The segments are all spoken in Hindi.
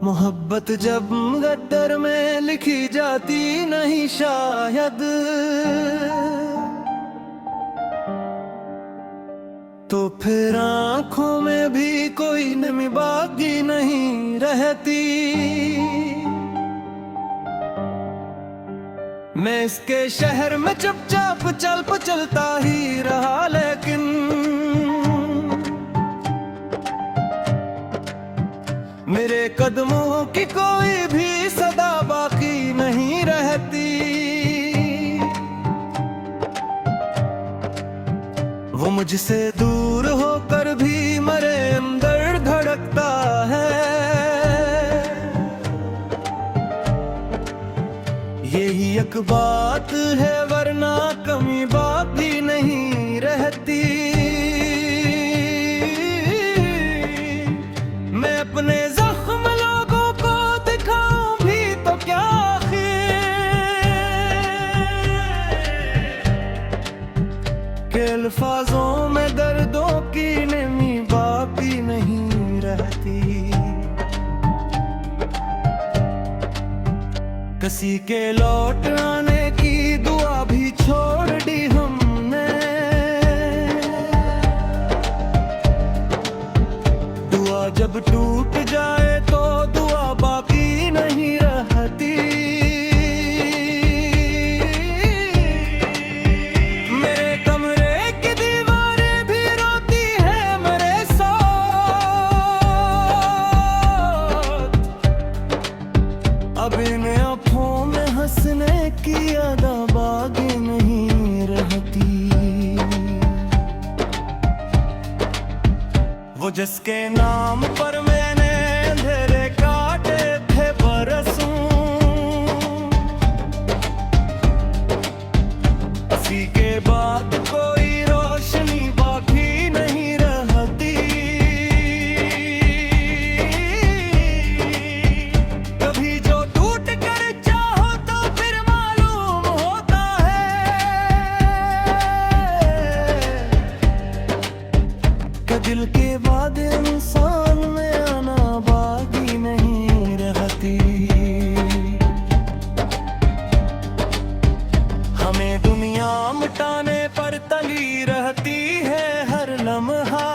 मोहब्बत जब गद्दर में लिखी जाती नहीं शायद, तो फिर आंखों में भी कोई नमी बाकी नहीं रहती। मैं इसके शहर में चुपचाप चलता ही रहा, लेकिन मेरे कदमों की कोई भी सदा बाकी नहीं रहती। वो मुझसे दूर होकर भी मेरे अंदर धड़कता है। यही एक बात है, वरना कमी बाकी नहीं रहती। मैं अपने जख्म लोगों को दिखाऊं भी तो क्या के अल्फाजों में दर्दों की नमी बाकी नहीं रहती। किसी के लौट आने की दुआ भी छोड़ दी हमने। दुआ जब टूट जाए तो दुआ बाकी नहीं रहती। मेरे कमरे की दीवारें भी रोती है मेरे साथ। अब इन आँखों में हंसने की अदा बाकी नहीं रहती। वो जिसके नाम पर मैंने अंधेरे काटे थे बरसों, उसी के बाद कोई रोशनी बाकी नहीं रहती। कभी जो टूट कर चाहो तो फिर मालूम होता है कि दिल के बाद इंसान में आना बाकी नहीं रहती। हमें दुनिया मिटाने पर तली रहती है हर लम्हा,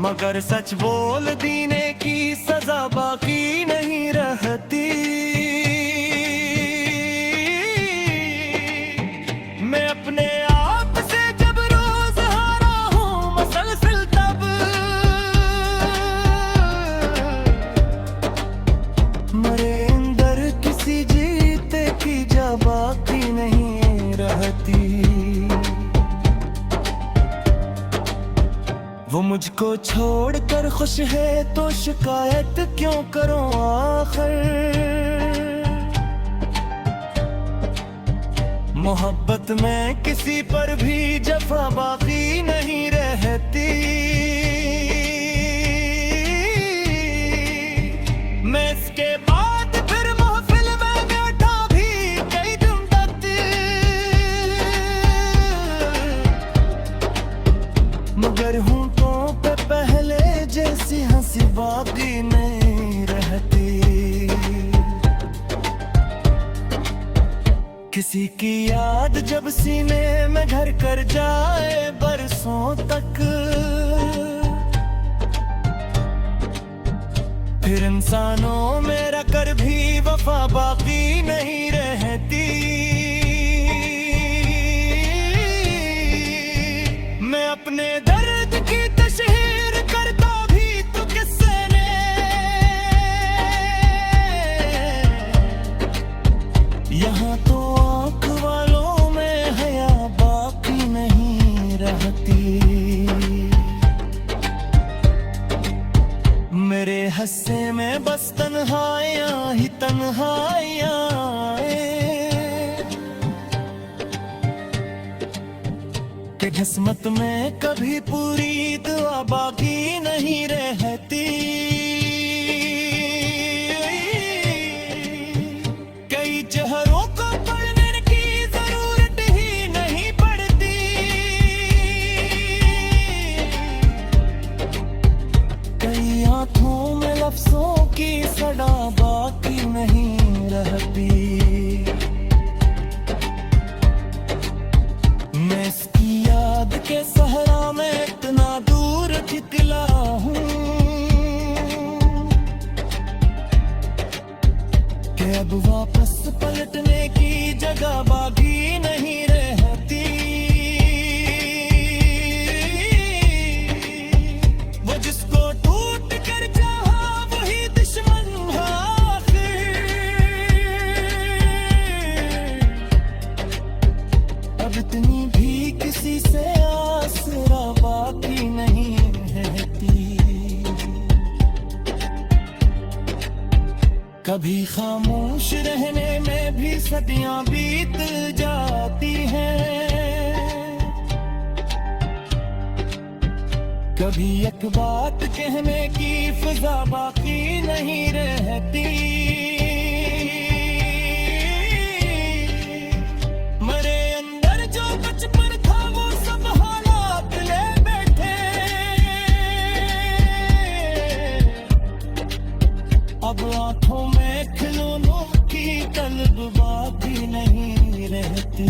मगर सच बोल देने की सजा बाकी नहीं रहती। मैं अपने आप से जब रोज हारा हूँ मसलसल, तब मरे अंदर किसी जीते की जा बाकी नहीं रहती। वो मुझको छोड़कर खुश है तो शिकायत क्यों करूं आखिर। मोहब्बत में किसी पर भी जफा बाकी नहीं रहती। मैं इसके बाद फिर महफिल में बैठा भी कई दिन तक, मगर होंठों पे पहले जैसी हंसी बाकी नहीं रहती। किसी की याद जब सीने में घर कर जाए बरसों तक, फिर इंसानों में रखकर भी वफा बाकी नहीं रहती। मैं अपने दर्द की तशहीर करता भी तो किससे ने, यहाँ तो आँख वालों में हया बाकी नहीं रहती। मेरे हस्से में बस तन्हाइयाँ ही तन्हाइयाँ कि किस्मत में कभी पूरी दुआ बाकी नहीं रहती। कई चेहरों को पढ़ने की जरूरत ही नहीं पड़ती। अब वापस पलटने की जगह बाकी नहीं रहती। वो जिसको टूट कर चाहा वही दुश्मन आखिर। अब इतनी भी किसी से आसरा बाकी नहीं रहती। कभी खामोश रहने में भी सदियां बीत जाती हैं। कभी एक बात कहने की फिजा बाकी नहीं रहती। मरे अंदर जो बचपन था वो सब हालात ले बैठे। अब आंखों में खिलौनों की तलब बाकी नहीं रहती।